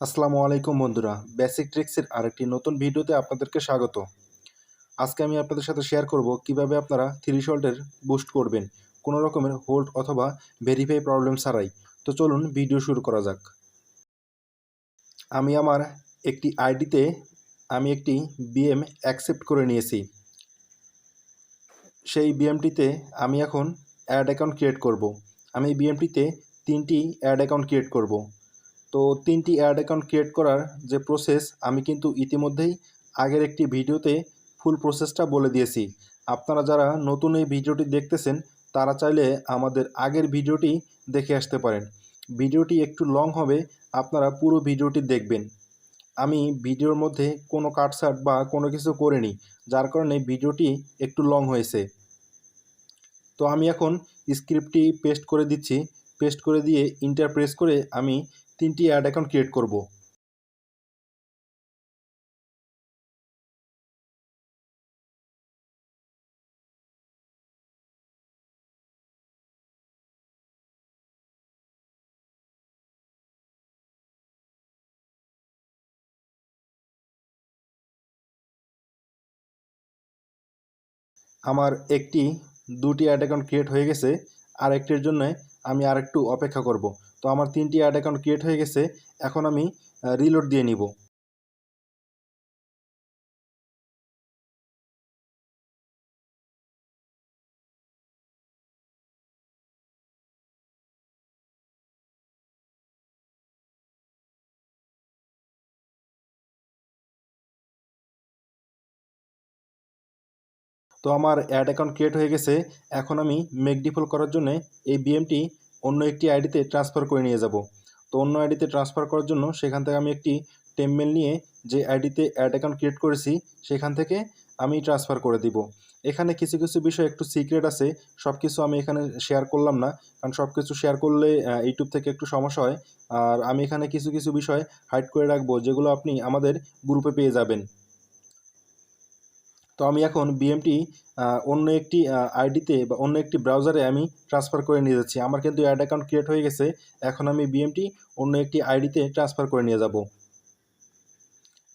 আসসালামু আলাইকুম বন্ধুরা, বেসিক ট্রিক্সের আরেকটি নতুন ভিডিওতে আপনাদেরকে স্বাগত। আজকে আমি আপনাদের সাথে শেয়ার করব কিভাবে আপনারা থ্রেশহোল্ডের বুস্ট করবেন কোনো রকমের হোল্ড অথবা ভেরিফাই প্রবলেম ছাড়াই। তো চলুন ভিডিও শুরু করা যাক। আমি আমার একটি আইডিতে একটি বিএম অ্যাকসেপ্ট করে নিয়েছি। সেই বিএমটিতে আমি এখন অ্যাড অ্যাকাউন্ট ক্রিয়েট করব। আমি বিএমটিতে 3টি অ্যাড অ্যাকাউন্ট ক্রিয়েট করব। তো 3টি অ্যাড অ্যাকাউন্ট ক্রিয়েট করার যে প্রসেস আমি কিন্তু ইতিমধ্যেই আগের একটি ভিডিওতে ফুল প্রসেসটা বলে দিয়েছি। আপনারা যারা নতুন এই ভিডিওটি দেখতেছেন তারা চাইলে আমাদের আগের ভিডিওটি দেখে আসতে পারেন। ভিডিওটি একটু লং হবে, আপনারা পুরো ভিডিওটি দেখবেন। আমি ভিডিওর মধ্যে কোনো কাটছাট বা কোনো কিছু করিনি, যার কারণে ভিডিওটি একটু লং হয়েছে। তো আমি এখন স্ক্রিপ্টটি পেস্ট করে দিচ্ছি। পেস্ট করে দিয়ে ইন্টার প্রেস করে আমি 3টি অ্যাড অ্যাকাউন্ট ক্রিয়েট করব। আমার দুটি অ্যাড অ্যাকাউন্ট ক্রিয়েট হয়ে গেছে। আর একটির জন্য আমি আরেকটু অপেক্ষা করব। তো আমার 3টি অ্যাড অ্যাকাউন্ট ক্রিয়েট হয়ে গেছে। এখন আমি রিলোড দিয়ে নিব। তো আমার অ্যাড অ্যাকাউন্ট ক্রিয়েট হয়ে গেছে। এখন আমি মেক ডিফল্ট করার জন্য এই বিএমটি অন্য একটি আইডিতে ট্রান্সফার করে নিয়ে যাব। তো অন্য আইডিতে ট্রান্সফার করার জন্য সেখান থেকে আমি একটি টেমমেল নিয়ে যে আইডিতে অ্যাড অ্যাকাউন্ট ক্রিয়েট করেছি সেখান থেকে আমি ট্রান্সফার করে দিব। এখানে কিছু কিছু বিষয় একটু সিক্রেট আছে, সব কিছু আমি এখানে শেয়ার করলাম না, কারণ সব কিছু শেয়ার করলে ইউটিউব থেকে একটু সমস্যা হয়। আর আমি এখানে কিছু কিছু বিষয় হাইড করে রাখবো, যেগুলো আপনি আমাদের গ্রুপে পেয়ে যাবেন। তো আমি এখন বিএমটি অন্য একটি আইডিতে বা অন্য একটি ব্রাউজারে আমি ট্রান্সফার করে নিয়ে যাচ্ছি। আমার কিন্তু অ্যাড অ্যাকাউন্ট ক্রিয়েট হয়ে গেছে। এখন আমি বিএমটি অন্য একটি আইডিতে ট্রান্সফার করে নিয়ে যাব।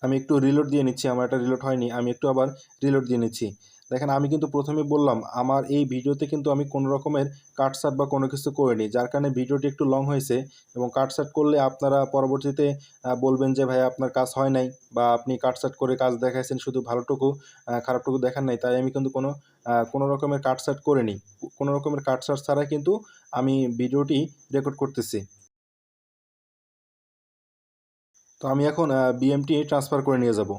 আমি একটু রিলোড দিয়ে নিচ্ছি, আমার এটা রিলোড হয়নি, আমি একটু আবার রিলোড দিয়ে নিচ্ছি। দেখেন, আমি কিন্তু প্রথমে বললাম আমার এই ভিডিওতে কিন্তু আমি কোনো রকমের কাটসাট বা কোনো কিছু করিনি, যার কারণে ভিডিওটি একটু লং হয়েছে। এবং কাটসাট করলে আপনারা পরবর্তীতে বলবেন যে ভাই আপনার কাজ হয় নাই, বা আপনি কাটসাট করে কাজ দেখাইছেন, শুধু ভালোটুকু খারাপটুকু দেখান নাই। তাই আমি কিন্তু কোনো রকমের কাটসাট করিনি। কোনো রকমের কাটসাট ছাড়াই কিন্তু আমি ভিডিওটি রেকর্ড করতেছি। তো আমি এখন বিএমটি ট্রান্সফার করে নিয়ে যাব।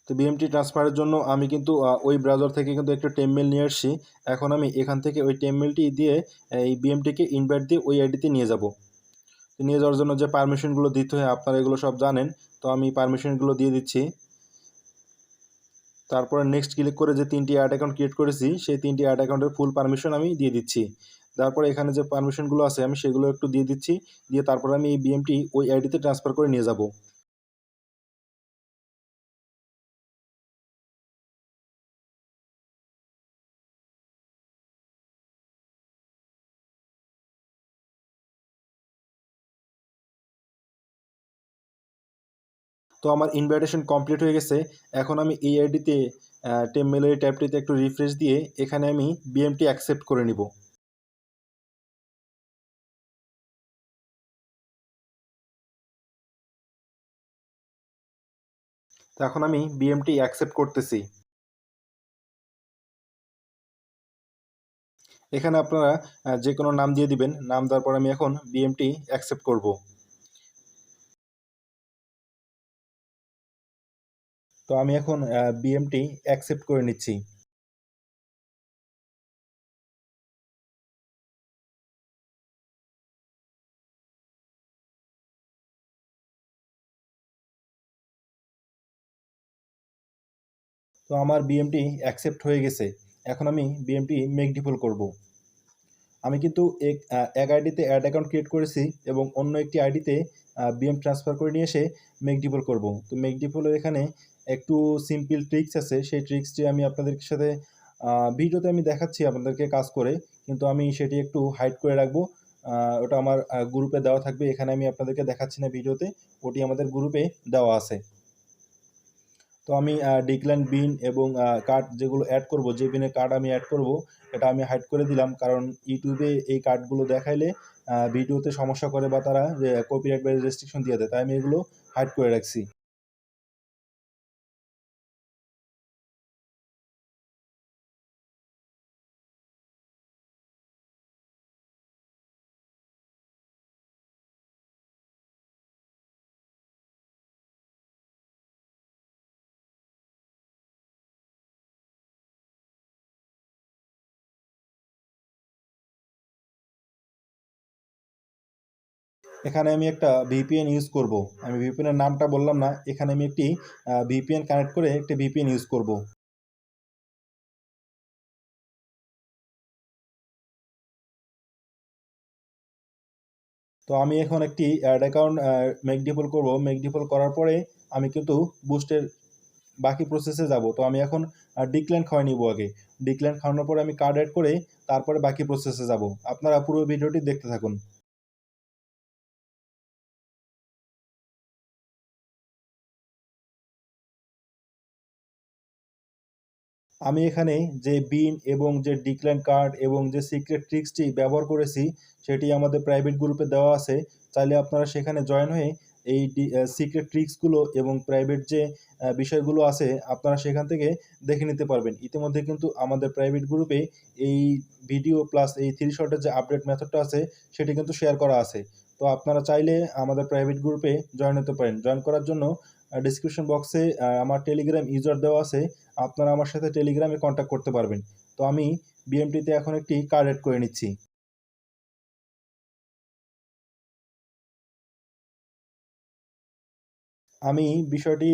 তো বিএমটি ট্রান্সফারের জন্য আমি কিন্তু ওই ব্রাউজার থেকে কিন্তু একটা টেমমেল নিয়ে আসছি। এখন আমি এখান থেকে ওই টেমমেলটি দিয়ে এই বিএমটিকে ইনভাইট দিয়ে ওই আইডিতে নিয়ে যাব। তো নিয়ে যাওয়ার জন্য যে পারমিশনগুলো দিতে হয় আপনারা এগুলো সব জানেন। তো আমি পারমিশনগুলো দিয়ে দিচ্ছি। তারপরে নেক্সট ক্লিক করে যে 3টি অ্যাড অ্যাকাউন্ট ক্রিয়েট করেছি সেই 3টি অ্যাড অ্যাকাউন্টের ফুল পারমিশন আমি দিয়ে দিচ্ছি। তারপরে এখানে যে পারমিশনগুলো আছে আমি সেগুলো একটু দিয়ে দিচ্ছি। দিয়ে তারপরে আমি এই বিএমটি ওই আইডিতে ট্রান্সফার করে নিয়ে যাব। তো আমার ইনভাইটেশন কমপ্লিট হয়ে গেছে। এখন আমি এই আইডিতে টেমমেলের ট্যাবটিতে একটু রিফ্রেশ দিয়ে এখানে আমি বিএমটি অ্যাকসেপ্ট করে নিব। তো এখন আমি বিএমটি অ্যাকসেপ্ট করতেছি। এখানে আপনারা যে কোনো নাম দিয়ে দিবেন। নাম দেওয়ার পর আমি এখন বিএমটি অ্যাকসেপ্ট করব। তো আমি এখন বিএমটি অ্যাকসেপ্ট করে নিচ্ছি। তো আমার বিএমটি অ্যাকসেপ্ট হয়ে গেছে। এখন আমি বিএমটি মেক ডিফল্ট করব। আমি কিন্তু এক আইডিতে অ্যাড অ্যাকাউন্ট ক্রিয়েট করেছি এবং অন্য একটি আইডিতে বিএম ট্রান্সফার করে নিয়ে এসে মেক ডিফল্ট করব। তো মেক ডিফল্টের এখানে একটু সিম্পল ট্রিক্স আছে, সেই ট্রিক্সটি আমি আপনাদের সাথে ভিডিওতে আমি দেখাচ্ছি আপনাদেরকে কাজ করে। কিন্তু আমি সেটি একটু হাইড করে রাখবো। ওটা আমার গ্রুপে দেওয়া থাকবে, এখানে আমি আপনাদেরকে দেখাচ্ছি না ভিডিওতে, ওটি আমাদের গ্রুপে দেওয়া আছে। তো আমি ডিক্লাইন বিন এবং কার্ড যেগুলো অ্যাড করব, যে বিনের কার্ড আমি অ্যাড করব, এটা আমি হাইড করে দিলাম, কারণ ইউটিউবে এই কার্ডগুলো দেখাইলে ভিডিওতে সমস্যা করে বা তারা কপিরাইট বা রেস্ট্রিকশন দিয়ে দেয়, তাই আমি এগুলো হাইড করে রাখছি। এখানে আমি একটা ভিপিএন ইউজ করব। আমি ভিপিএনের নামটা বললাম না, এখানে আমি একটি ভিপিএন কানেক্ট করে একটি ভিপিএন ইউজ করব। তো আমি এখন একটি অ্যাড অ্যাকাউন্ট মেক ডিপল করব। মেক ডিপল করার পরে আমি কিন্তু বুস্টের বাকি প্রসেসে যাব। তো আমি এখন ডিক্লাইন খাওয়াই নিব আগে। ডিক্লাইন খাওয়ানোর পরে আমি কার্ড অ্যাড করে তারপরে বাকি প্রসেসে যাব। আপনারা পুরো ভিডিওটি দেখতে থাকুন। আমি এখানে যে বিন এবং যে ডিক্লাইন কার্ড এবং যে সিক্রেট ট্রিক্সটি ব্যবহার করেছি, সেটি আমাদের প্রাইভেট গ্রুপে দেওয়া আছে। চাইলে আপনারা সেখানে জয়েন হয়ে এই সিক্রেট ট্রিক্সগুলো এবং প্রাইভেট যে বিষয়গুলো আছে, আপনারা সেখান থেকে দেখে নিতে পারবেন। ইতিমধ্যে কিন্তু আমাদের প্রাইভেট গ্রুপে এই ভিডিও প্লাস এই 3 শটের যে আপডেট মেথডটা আছে, সেটি কিন্তু শেয়ার করা আছে। তো আপনারা চাইলে আমাদের প্রাইভেট গ্রুপে জয়েন হতে পারেন। জয়েন করার জন্য ডিসক্রিপশন বক্সে আমার টেলিগ্রাম ইউজার দেওয়া আছে, আপনারা আমার সাথে টেলিগ্রামে কন্ট্যাক্ট করতে পারবেন। তো আমি বিএমটিতে এখন একটি কার্ড এড করে নিচ্ছি। আমি বিষয়টি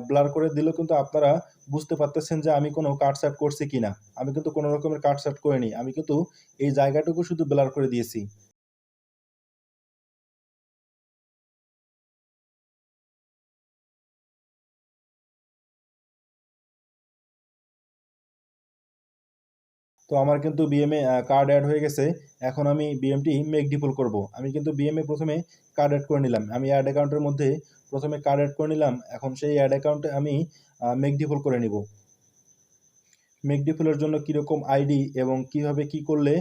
ব্লার করে দিলেও কিন্তু আপনারা বুঝতে পারতেছেন যে আমি কোনো কার্ড সেট করছি কিনা। আমি কিন্তু কোনো রকমের কার্ড সেট করিনি। আমি কিন্তু এই জায়গাটুকু শুধু ব্লার করে দিয়েছি। তো আমার কিন্তু বিএমএ কার্ড অ্যাড হয়ে গেছে। এখন আমি বিএমটি মেক ডিপল করব। আমি কিন্তু বিএমএ প্রথমে কার্ড অ্যাড করে নিলাম। আমি অ্যাড অ্যাকাউন্টের মধ্যে প্রথমে কার্ড অ্যাড করে নিলাম। এখন সেই অ্যাড অ্যাকাউন্টে আমি মেক ডিপল করে নিব। মেক ডিপলের জন্য কীরকম আইডি এবং কিভাবে কি করলে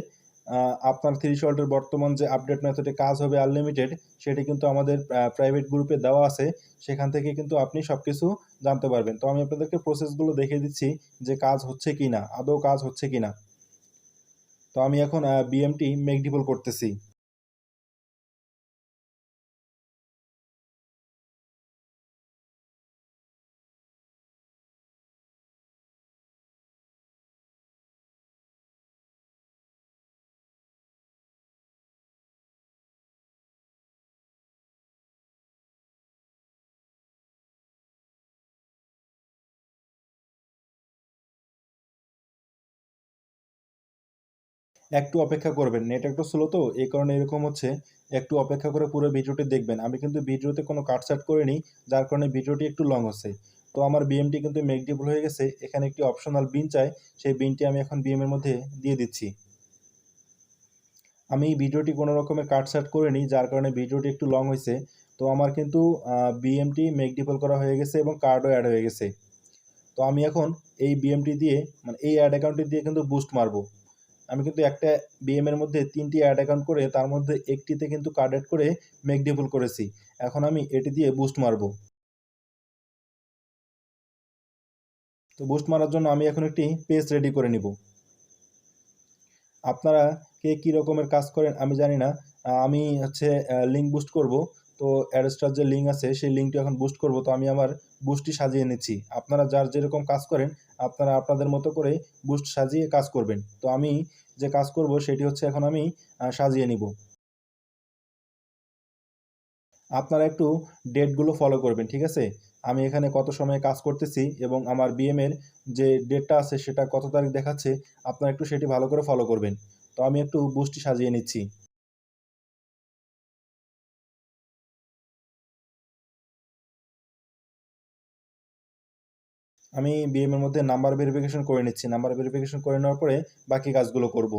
আপনার থ্রিশল্টের বর্তমান যে আপডেট মেথডে কাজ হবে আনলিমিটেড, সেটি কিন্তু আমাদের প্রাইভেট গ্রুপে দেওয়া আছে। সেখান থেকে কিন্তু আপনি সব কিছু জানতে পারবেন। তো আমি আপনাদেরকে প্রসেসগুলো দেখিয়ে দিচ্ছি যে কাজ হচ্ছে কি না, আদৌ কাজ হচ্ছে কি না। তো আমি এখন বিএমটি মেক ডিপল করতেছি। একটু অপেক্ষা করবেন, নেট একটু স্লো তো এই কারণে এরকম হচ্ছে। একটু অপেক্ষা করে পুরো ভিডিওটি দেখবেন। আমি কিন্তু ভিডিওতে কোনো কাট সেট করিনি, যার কারণে ভিডিওটি একটু লং হচ্ছে। তো আমার বিএমটি কিন্তু মেক ডিপল হয়ে গেছে। এখানে একটি অপশনাল বিন চাই, সেই বিনটি আমি এখন বিএম এর মধ্যে দিয়ে দিচ্ছি। আমি ভিডিওটি কোনো রকমের কাট সেট করিনি, যার কারণে ভিডিওটি একটু লং হয়েছে। তো আমার কিন্তু বিএমটি মেক ডিপল করা হয়ে গেছে এবং কার্ডও অ্যাড হয়ে গেছে। তো আমি এখন এই বিএমটি দিয়ে, মানে এই অ্যাড অ্যাকাউন্টটি দিয়ে কিন্তু বুস্ট মারবো। আমি কিন্তু একটা বিএম এর মধ্যে 3টি অ্যাড অ্যাকাউন্ট করে তার মধ্যে একটিতে কিন্তু কার্ড অ্যাড করে মেক ডিপল করেছি। এখন আমি এটি দিয়ে বুস্ট মারবো। তো বুস্ট মারার জন্য আমি এখন একটি পেজ রেডি করে নিব। আপনারা কে কী রকমের কাজ করেন আমি জানি না। আমি হচ্ছে লিঙ্ক বুস্ট করব। তো অ্যাডস্টার যে লিঙ্ক আছে সেই লিঙ্কটি এখন বুস্ট করব। তো আমি আমার বুস্টটি সাজিয়ে নিচ্ছি। আপনারা যার যেরকম কাজ করেন, আপনারা আপনাদের মতো করে বুস্ট সাজিয়ে কাজ করবেন। তো আমি যে কাজ করব সেটি হচ্ছে এখন আমি সাজিয়ে নিব। আপনারা একটু ডেটগুলো ফলো করবেন, ঠিক আছে? আমি এখানে কত সময়ে কাজ করতেছি এবং আমার বিএমের যে ডেটটা আছে সেটা কত তারিখ দেখাচ্ছে, আপনারা একটু সেটি ভালো করে ফলো করবেন। তো আমি একটু বুস্টটি সাজিয়ে নিচ্ছি। আমি বিএমের মধ্যে নাম্বার ভেরিফিকেশন করে নিচ্ছি। নাম্বার ভেরিফিকেশন করে নেওয়ার পরে বাকি কাজগুলো করব।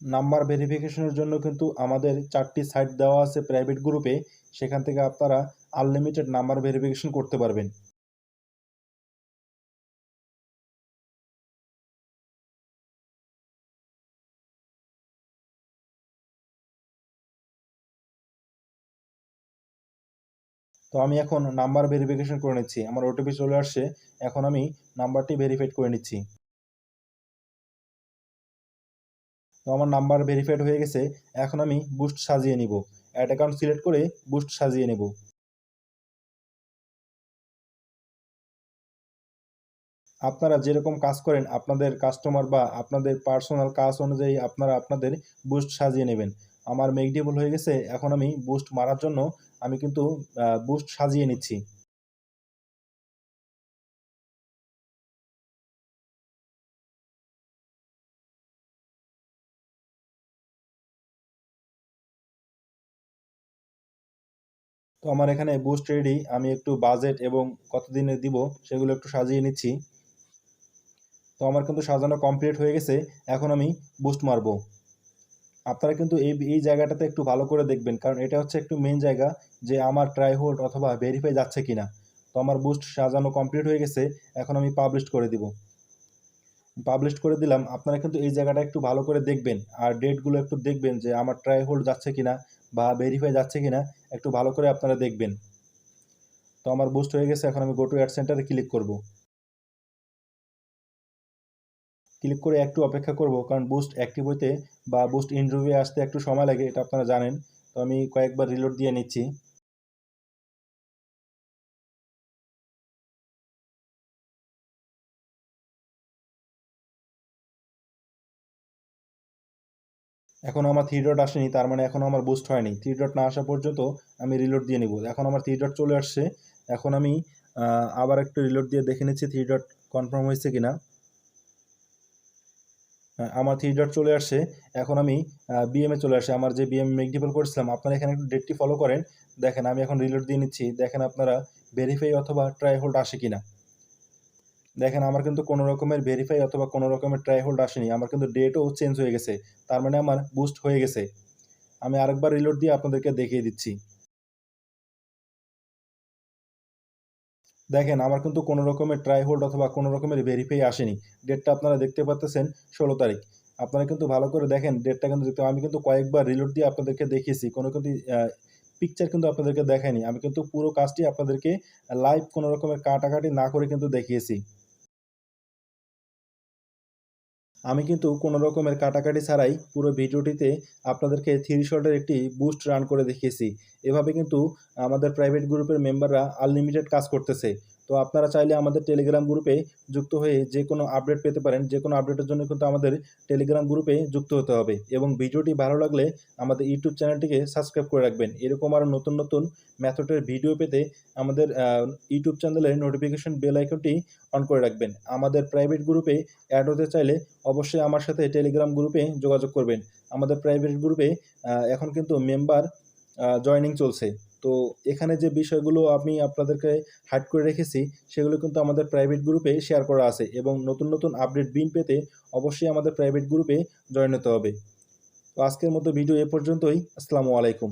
নাম্বার ভেরিফিকেশনের জন্য কিন্তু আমাদের 4টি সাইট দেওয়া আছে প্রাইভেট গ্রুপে, সেখান থেকে আপনারা আনলিমিটেড নাম্বার ভেরিফিকেশন করতে পারবেন। তো আমি এখন নাম্বার ভেরিফিকেশন করে নিচ্ছি, আমার ওটিপি চলে আসছে, এখন আমি নাম্বারটি ভেরিফাইড করে নিচ্ছি। তো আমার নাম্বার ভেরিফাইড হয়ে গেছে, এখন আমি বুস্ট সাজিয়ে নিব, অ্যাড অ্যাকাউন্ট সিলেক্ট করে বুস্ট সাজিয়ে নেব। আপনারা যেরকম কাজ করেন আপনাদের কাস্টমার বা আপনাদের পার্সোনাল কাজ অনুযায়ী আপনারা আপনাদের বুস্ট সাজিয়ে নেবেন। আমার মেকডেবল হয়ে গেছে, এখন আমি বুস্ট মারার জন্য আমি কিন্তু বুস্ট সাজিয়ে নিচ্ছি। তো আমার এখানে বুস্ট রেডি, আমি একটু বাজেট এবং কতদিনে দিব সেগুলো একটু সাজিয়ে নিচ্ছি। তো আমার কিন্তু সাজানো কমপ্লিট হয়ে গেছে, এখন আমি বুস্ট মারবো। আপনারা কিন্তু এই এই জায়গাটাতে একটু ভালো করে দেখবেন, কারণ এটা হচ্ছে একটু মেন জায়গা যে আমার ট্রাই হোল্ড অথবা ভেরিফাই যাচ্ছে কিনা। তো আমার বুস্ট সাজানো কমপ্লিট হয়ে গেছে, এখন আমি পাবলিশ করে দিব। পাবলিশ করে দিলাম, আপনারা কিন্তু এই জায়গাটা একটু ভালো করে দেখবেন আর ডেটগুলো একটু দেখবেন যে আমার ট্রাই হোল্ড যাচ্ছে কিনা বা ভেরিফাই যাচ্ছে কিনা, একটু ভালো করে আপনারা দেখবেন। তো আমার বুস্ট হয়ে গেছে, এখন আমি গো টু অ্যাড সেন্টারে ক্লিক করব। ক্লিক করে একটু অপেক্ষা করব, কারণ বুস্ট অ্যাক্টিভ হইতে বা বুস্ট ইনরিভিউ আসতে একটু সময় লাগে, এটা আপনারা জানেন। তো আমি কয়েকবার রিলোড দিয়ে নিচ্ছি। এখনও আমার থ্রি ডট আসেনি, তার মানে এখনও আমার বুস্ট হয়নি। থ্রি ডট না আসা পর্যন্ত আমি রিলোড দিয়ে নিব। এখন আমার থ্রি ডট চলে আসছে, এখন আমি আবার একটু রিলোড দিয়ে দেখে নিচ্ছি থ্রি ডট কনফার্ম হয়েছে কিনা। আমার থ্রি ডট চলে আসছে, এখন আমি বিএমে চলে আসে, আমার যে বিএম মেকডিপল করেছিলাম, আপনারা এখানে একটু ডেটটি ফলো করেন। দেখেন আমি এখন রিলোড দিয়ে নিচ্ছি, দেখেন আপনারা ভেরিফাই অথবা ট্রাই হোল্ড আসে কিনা। দেখেন আমার কিন্তু কোনো রকমের ভেরিফাই অথবা কোনো রকমের ট্রাই হোল্ড আসেনি, আমার কিন্তু ডেটও চেঞ্জ হয়ে গেছে, তার মানে আমার বুস্ট হয়ে গেছে। আমি আরেকবার রিলোড দিয়ে আপনাদেরকে দেখিয়ে দিচ্ছি। দেখেন আমার কিন্তু কোনো রকমের ট্রাই হোল্ড অথবা কোনো রকমের ভেরিফাই আসেনি। ডেটটা আপনারা দেখতে পাচ্ছেন 16 তারিখ। আপনারা কিন্তু ভালো করে দেখেন, ডেটটা কিন্তু দেখতে, আমি কিন্তু কয়েকবার রিলোড দিয়ে আপনাদেরকে দেখিয়েছি, কোনো কিন্তু পিকচার কিন্তু আপনাদেরকে দেখাইনি। আমি কিন্তু পুরো কাজটি আপনাদেরকে লাইভ কোনো রকমের কাটাকাটি না করে কিন্তু দেখিয়েছি। আমি কিন্তু কোনো রকমের কাটাকাটি ছাড়াই পুরো ভিডিওটিতে আপনাদেরকে থ্রি শটের একটি বুস্ট রান করে দেখিয়েছি। এভাবে কিন্তু আমাদের প্রাইভেট গ্রুপের মেম্বাররা আনলিমিটেড কাজ করতেছে। তো আপনারা চাইলে আমাদের টেলিগ্রাম গ্রুপে যুক্ত হয়ে যে কোনো আপডেট পেতে পারেন। যে কোনো আপডেটের জন্য কিন্তু আমাদের টেলিগ্রাম গ্রুপে যুক্ত হতে হবে, এবং ভিডিওটি ভালো লাগলে আমাদের ইউটিউব চ্যানেলটিকে সাবস্ক্রাইব করে রাখবেন। এরকম আরও নতুন নতুন মেথডের ভিডিও পেতে আমাদের ইউটিউব চ্যানেলের নোটিফিকেশন বেল আইকনটি অন করে রাখবেন। আমাদের প্রাইভেট গ্রুপে অ্যাড হতে চাইলে অবশ্যই আমার সাথে টেলিগ্রাম গ্রুপে যোগাযোগ করবেন। আমাদের প্রাইভেট গ্রুপে এখন কিন্তু মেম্বার জয়েনিং চলছে। তো এখানে যে বিষয়গুলো আমি আপনাদেরকে হাইড করে রেখেছি সেগুলো কিন্তু আমাদের প্রাইভেট গ্রুপে শেয়ার করা আছে, এবং নতুন নতুন আপডেট বিন পেতে অবশ্যই আমাদের প্রাইভেট গ্রুপে জয়েন হতে হবে। তো আজকের মতো ভিডিও এ পর্যন্তই। আসসালামু আলাইকুম।